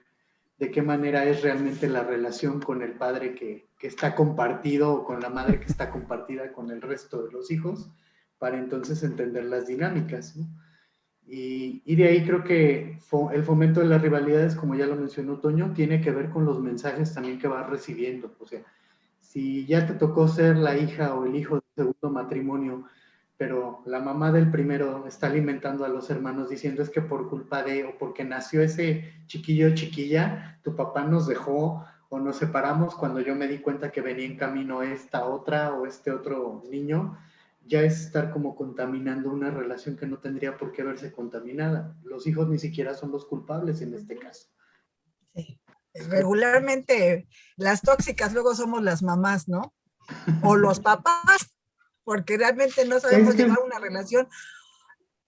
de qué manera es realmente la relación con el padre que está compartido o con la madre que está compartida con el resto de los hijos, para entonces entender las dinámicas, ¿no? Y de ahí creo que el fomento de las rivalidades, como ya lo mencionó Toño, tiene que ver con los mensajes también que vas recibiendo. O sea, si ya te tocó ser la hija o el hijo del segundo matrimonio, pero la mamá del primero está alimentando a los hermanos diciendo es que por culpa de o porque nació ese chiquillo o chiquilla, tu papá nos dejó o nos separamos cuando yo me di cuenta que venía en camino esta otra o este otro niño, ya es estar como contaminando una relación que no tendría por qué verse contaminada. Los hijos ni siquiera son los culpables en este caso. Sí. Regularmente las tóxicas luego somos las mamás, ¿no? O los papás, porque realmente no sabemos llevar una relación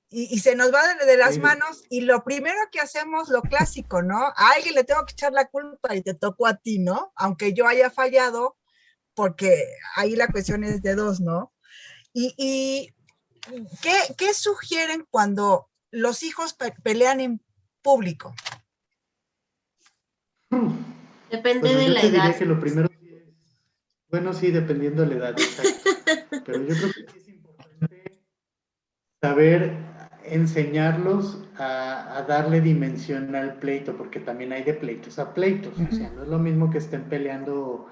y se nos va de las manos y lo primero que hacemos, lo clásico, ¿no? A alguien le tengo que echar la culpa y te tocó a ti, ¿no? Aunque yo haya fallado, porque ahí la cuestión es de dos, ¿no? ¿Y qué sugieren cuando los hijos pelean en público? Depende Bueno, de yo la te edad. diría que lo primero es, bueno, sí, dependiendo de la edad, exacto. Pero yo creo que sí es importante saber enseñarlos a darle dimensión al pleito, porque también hay de pleitos a pleitos. O sea, no es lo mismo que estén peleando,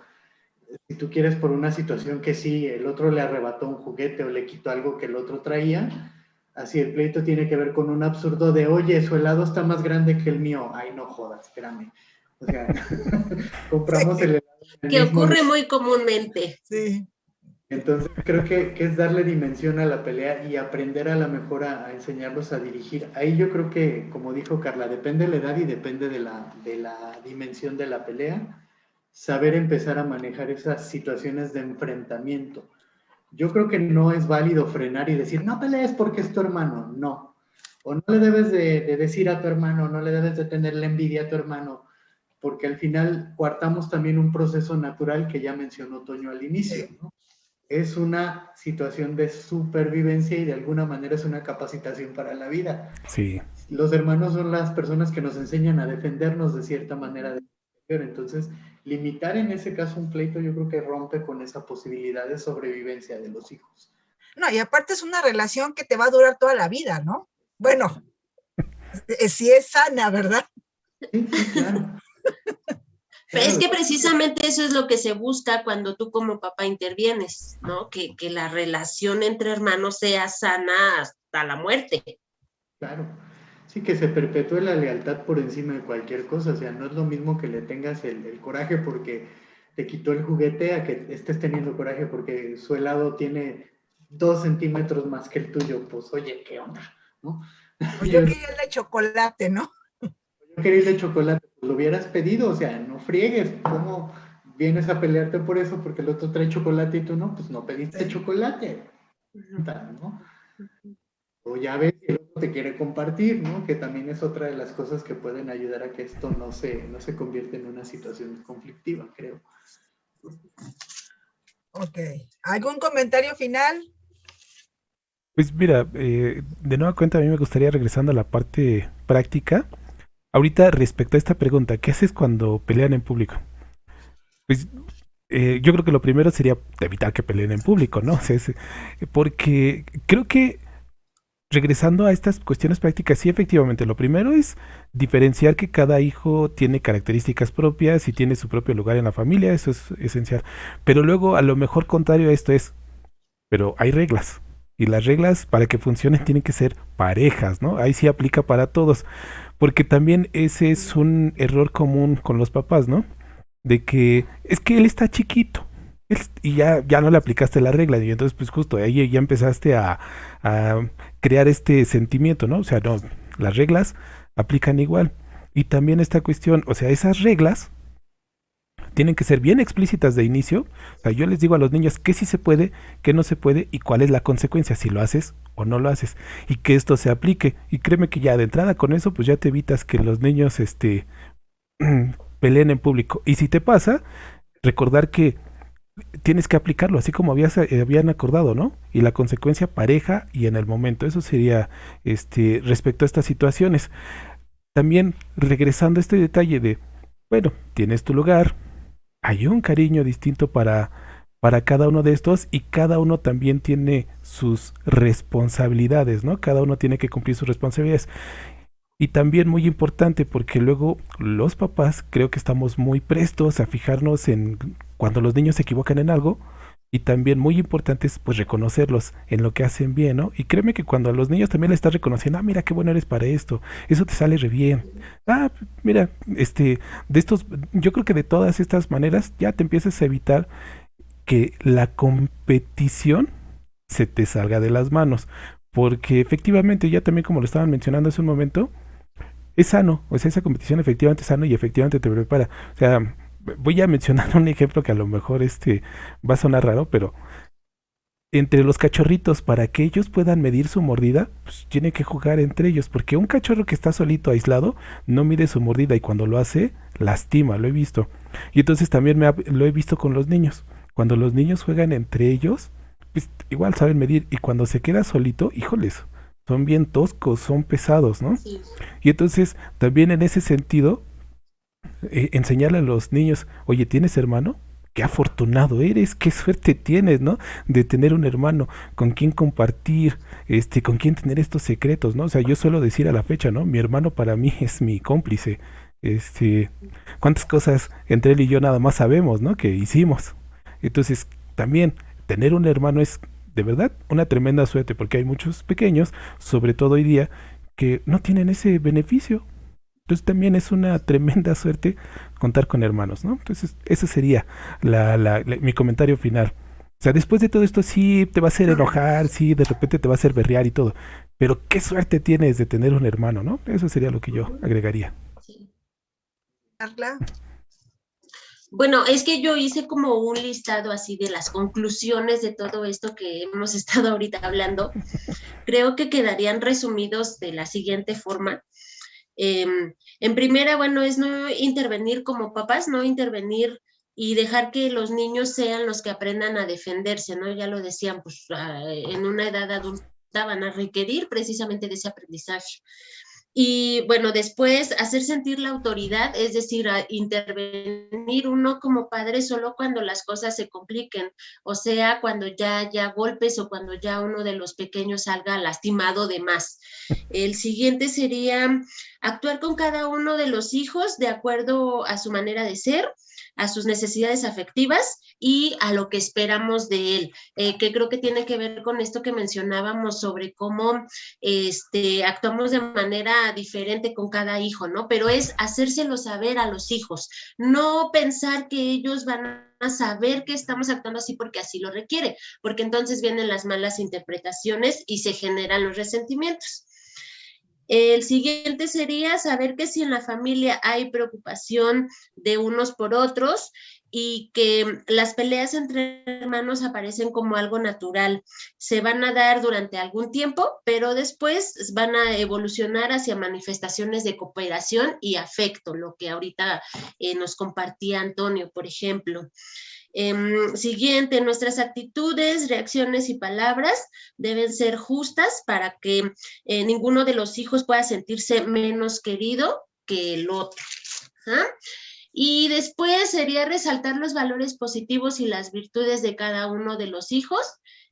si tú quieres, por una situación que sí, el otro le arrebató un juguete o le quitó algo que el otro traía. Así el pleito tiene que ver con un absurdo de, oye, su helado está más grande que el mío. Ay, no jodas, espérame. O sea, compramos el helado. Que ocurre muy comúnmente. Sí. Entonces creo que es darle dimensión a la pelea y aprender a lo mejor a enseñarlos a dirigir. Ahí yo creo que, como dijo Carla, depende de la edad y depende de la dimensión de la pelea, saber empezar a manejar esas situaciones de enfrentamiento. Yo creo que no es válido frenar y decir, no pelees porque es tu hermano, no. O no le debes de decir a tu hermano, no le debes de tenerle envidia a tu hermano, porque al final coartamos también un proceso natural que ya mencionó Toño al inicio, ¿no? Es una situación de supervivencia y de alguna manera es una capacitación para la vida. Sí. Los hermanos son las personas que nos enseñan a defendernos de cierta manera. Entonces, limitar en ese caso un pleito yo creo que rompe con esa posibilidad de sobrevivencia de los hijos. No, y aparte es una relación que te va a durar toda la vida, ¿no? Bueno, si es sana, ¿verdad? Sí, sí, claro. Pero es Claro, que precisamente eso es lo que se busca cuando tú como papá intervienes, ¿no? Que la relación entre hermanos sea sana hasta la muerte. claro. Sí, que se perpetúe la lealtad por encima de cualquier cosa. O sea, no es lo mismo que le tengas el coraje porque te quitó el juguete a que estés teniendo coraje porque su helado tiene 2 centímetros más que el tuyo. Pues, oye, ¿qué onda? ¿No? O yo quería el de chocolate, ¿no? Yo quería el de chocolate, pues lo hubieras pedido. O sea, no friegues. ¿Cómo vienes a pelearte por eso porque el otro trae chocolate y tú no? Pues no pediste Sí. chocolate, ¿no? O ya ves que el otro te quiere compartir, ¿no? Que también es otra de las cosas que pueden ayudar a que esto no se convierta en una situación conflictiva, creo. Ok. ¿Algún comentario final? Pues mira, de nueva cuenta a mí me gustaría, regresando a la parte práctica, ahorita respecto a esta pregunta, ¿qué haces cuando pelean en público? Pues yo creo que lo primero sería evitar que peleen en público, ¿no? O sea, porque creo que regresando a estas cuestiones prácticas, sí, efectivamente, lo primero es diferenciar que cada hijo tiene características propias y tiene su propio lugar en la familia, eso es esencial. Pero luego, a lo mejor contrario a esto es, pero hay reglas. Y las reglas para que funcionen tienen que ser parejas, ¿no? Ahí sí aplica para todos. Porque también ese es un error común con los papás, ¿no? De que es que él está chiquito y ya no le aplicaste la regla y entonces pues justo ahí ya empezaste a crear este sentimiento, ¿no? O sea, no, las reglas aplican igual. Y también esta cuestión, o sea, esas reglas tienen que ser bien explícitas de inicio. O sea, yo les digo a los niños qué sí se puede, qué no se puede y cuál es la consecuencia, si lo haces o no lo haces. Y que esto se aplique. Y créeme que ya de entrada con eso, pues ya te evitas que los niños, peleen en público. Y si te pasa, recordar que tienes que aplicarlo, así como habían acordado, ¿no? Y la consecuencia pareja y en el momento. Eso sería respecto a estas situaciones. También regresando a este detalle de, bueno, tienes tu lugar, hay un cariño distinto para cada uno de estos y cada uno también tiene sus responsabilidades, ¿no? Cada uno tiene que cumplir sus responsabilidades. Y también muy importante porque luego los papás creo que estamos muy prestos a fijarnos en cuando los niños se equivocan en algo y también muy importante es pues reconocerlos en lo que hacen bien, ¿no? Y créeme que cuando a los niños también le estás reconociendo, ah, mira qué bueno eres para esto, eso te sale re bien. Ah, mira, de estos, yo creo que de todas estas maneras ya te empiezas a evitar que la competición se te salga de las manos. Porque efectivamente, ya también como lo estaban mencionando hace un momento, es sano, o sea, esa competición efectivamente es sano y efectivamente te prepara. O sea, voy a mencionar un ejemplo que a lo mejor va a sonar raro, pero entre los cachorritos, para que ellos puedan medir su mordida, pues tiene que jugar entre ellos, porque un cachorro que está solito, aislado, no mide su mordida y cuando lo hace, lastima, lo he visto. Y entonces también lo he visto con los niños. Cuando los niños juegan entre ellos, pues igual saben medir y cuando se queda solito, híjoles, son bien toscos, son pesados, ¿no? Sí. Y entonces, también en ese sentido, enseñarle a los niños, oye, ¿tienes hermano? Qué afortunado eres, qué suerte tienes, ¿no? De tener un hermano con quien compartir, con quien tener estos secretos, ¿no? O sea, yo suelo decir a la fecha, ¿no? Mi hermano para mí es mi cómplice. Cuántas cosas entre él y yo nada más sabemos, ¿no? Que hicimos. Entonces, también tener un hermano es de verdad una tremenda suerte, porque hay muchos pequeños, sobre todo hoy día, que no tienen ese beneficio. Entonces también es una tremenda suerte contar con hermanos, ¿no? Entonces ese sería mi comentario final. O sea, después de todo esto sí te va a hacer enojar, sí de repente te va a hacer berrear y todo, pero qué suerte tienes de tener un hermano, ¿no? Eso sería lo que yo agregaría. Sí. Carla. Bueno, es que yo hice como un listado así de las conclusiones de todo esto que hemos estado ahorita hablando. Creo que quedarían resumidos de la siguiente forma. En primera, bueno, es no intervenir como papás, no intervenir y dejar que los niños sean los que aprendan a defenderse, ¿no? Ya lo decían, pues en una edad adulta van a requerir precisamente de ese aprendizaje. Y bueno, después hacer sentir la autoridad, es decir, intervenir uno como padre solo cuando las cosas se compliquen, o sea, cuando ya haya golpes o cuando ya uno de los pequeños salga lastimado de más. El siguiente sería actuar con cada uno de los hijos de acuerdo a su manera de ser, a sus necesidades afectivas y a lo que esperamos de él, que creo que tiene que ver con esto que mencionábamos sobre cómo actuamos de manera diferente con cada hijo, ¿no? Pero es hacérselo saber a los hijos, no pensar que ellos van a saber que estamos actuando así porque así lo requiere, porque entonces vienen las malas interpretaciones y se generan los resentimientos. El siguiente sería saber que si en la familia hay preocupación de unos por otros y que las peleas entre hermanos aparecen como algo natural. Se van a dar durante algún tiempo, pero después van a evolucionar hacia manifestaciones de cooperación y afecto, lo que ahorita nos compartía Antonio, por ejemplo. Siguiente, nuestras actitudes, reacciones y palabras deben ser justas para que ninguno de los hijos pueda sentirse menos querido que el otro. ¿Ah? Y después sería resaltar los valores positivos y las virtudes de cada uno de los hijos.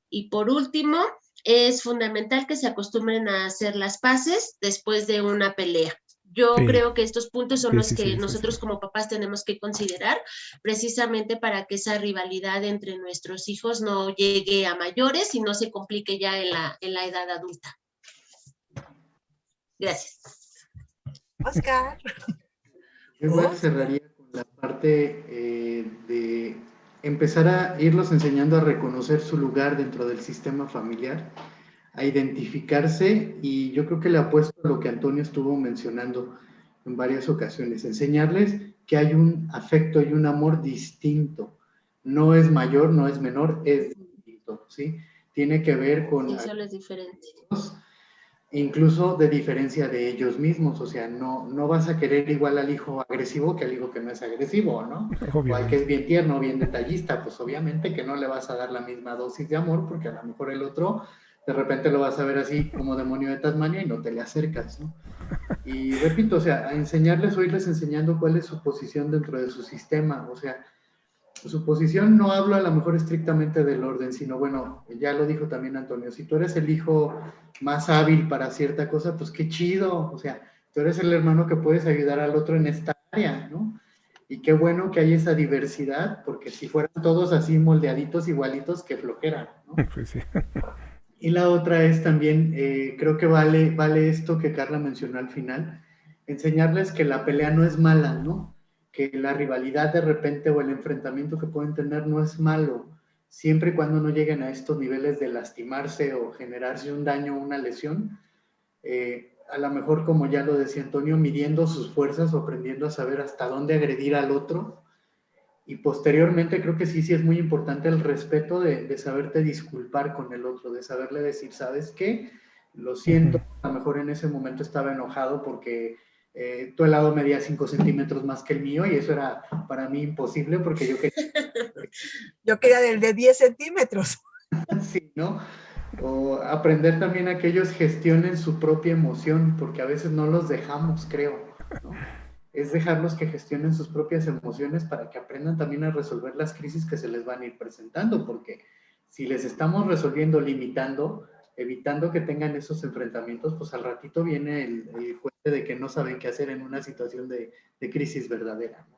Y por último, es fundamental que se acostumbren a hacer las paces después de una pelea. Yo creo que estos puntos son los que nosotros como papás tenemos que considerar precisamente para que esa rivalidad entre nuestros hijos no llegue a mayores y no se complique ya en la edad adulta. Gracias. Oscar. Yo igual cerraría con la parte de empezar a irlos enseñando a reconocer su lugar dentro del sistema familiar, a identificarse, y yo creo que le apuesto a lo que Antonio estuvo mencionando en varias ocasiones, enseñarles que hay un afecto y un amor distinto, no es mayor, no es menor, es distinto, ¿sí? Tiene que ver con... Sí, solo es diferente. Incluso de diferencia de ellos mismos, o sea, no vas a querer igual al hijo agresivo que al hijo que no es agresivo, ¿no? Obviamente. O al que es bien tierno, bien detallista, pues obviamente que no le vas a dar la misma dosis de amor, porque a lo mejor el otro de repente lo vas a ver así como demonio de Tasmania y no te le acercas, ¿no? Y repito, o sea, a enseñarles o irles enseñando cuál es su posición dentro de su sistema, o sea, su posición no hablo a lo mejor estrictamente del orden, sino bueno, ya lo dijo también Antonio, si tú eres el hijo más hábil para cierta cosa, pues qué chido, o sea, tú eres el hermano que puedes ayudar al otro en esta área, ¿no? Y qué bueno que hay esa diversidad, porque si fueran todos así moldeaditos, igualitos, qué flojera, ¿no? Pues sí. Y la otra es también, creo que vale esto que Carla mencionó al final, enseñarles que la pelea no es mala, ¿no? Que la rivalidad de repente o el enfrentamiento que pueden tener no es malo, siempre y cuando no lleguen a estos niveles de lastimarse o generarse un daño o una lesión. A lo mejor, como ya lo decía Antonio, midiendo sus fuerzas o aprendiendo a saber hasta dónde agredir al otro. Y posteriormente creo que sí es muy importante el respeto de saberte disculpar con el otro, de saberle decir, ¿sabes qué? Lo siento, a lo mejor en ese momento estaba enojado porque tu helado medía 5 centímetros más que el mío y eso era para mí imposible porque yo quería... Yo quería del de 10 centímetros. Sí, ¿no? O aprender también a que ellos gestionen su propia emoción, porque a veces no los dejamos, creo, ¿no? Es dejarlos que gestionen sus propias emociones para que aprendan también a resolver las crisis que se les van a ir presentando, porque si les estamos resolviendo, limitando, evitando que tengan esos enfrentamientos, pues al ratito viene el juez de que no saben qué hacer en una situación de crisis verdadera, ¿no?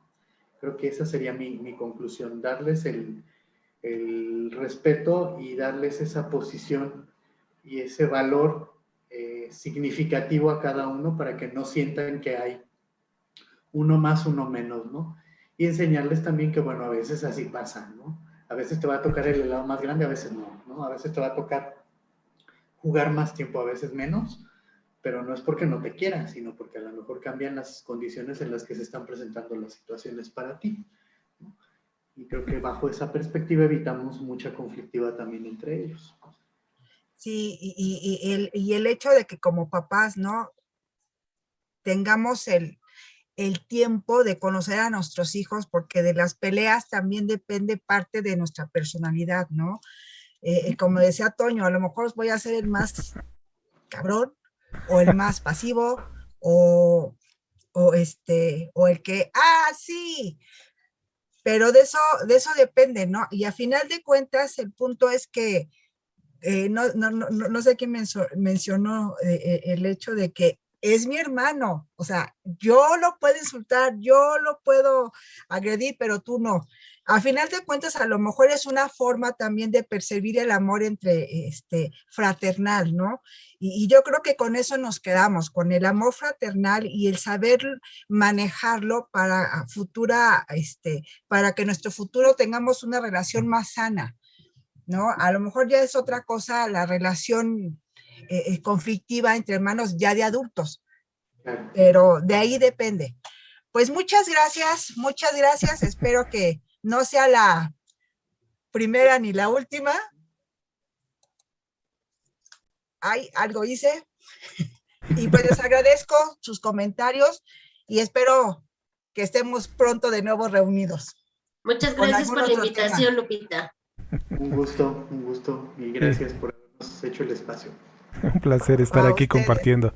Creo que esa sería mi conclusión, darles el respeto y darles esa posición y ese valor significativo a cada uno para que no sientan que hay uno más, uno menos, ¿no? Y enseñarles también que, bueno, a veces así pasa, ¿no? A veces te va a tocar el helado más grande, a veces no, ¿no? A veces te va a tocar jugar más tiempo, a veces menos, pero no es porque no te quieran, sino porque a lo mejor cambian las condiciones en las que se están presentando las situaciones para ti, ¿no? Y creo que bajo esa perspectiva evitamos mucha conflictiva también entre ellos. Sí, y el hecho de que como papás, ¿no? Tengamos el tiempo de conocer a nuestros hijos, porque de las peleas también depende parte de nuestra personalidad, ¿no? Como decía Toño, a lo mejor voy a ser el más cabrón, o el más pasivo, o, o el que, sí, pero de eso depende, ¿no? Y a final de cuentas, el punto es que no sé quién mencionó el hecho de que es mi hermano, o sea, yo lo puedo insultar, yo lo puedo agredir, pero tú no. A final de cuentas, a lo mejor es una forma también de percibir el amor entre fraternal, ¿no? Y yo creo que con eso nos quedamos, con el amor fraternal y el saber manejarlo para futura, para que nuestro futuro tengamos una relación más sana, ¿no? A lo mejor ya es otra cosa la relación conflictiva entre hermanos ya de adultos, pero de ahí depende. Pues muchas gracias, espero que no sea la primera ni la última. Ay, algo hice. Y pues les agradezco sus comentarios y espero que estemos pronto de nuevo reunidos. Muchas gracias por la invitación, Lupita. Un gusto y gracias por habernos hecho el espacio. Un placer estar aquí compartiendo.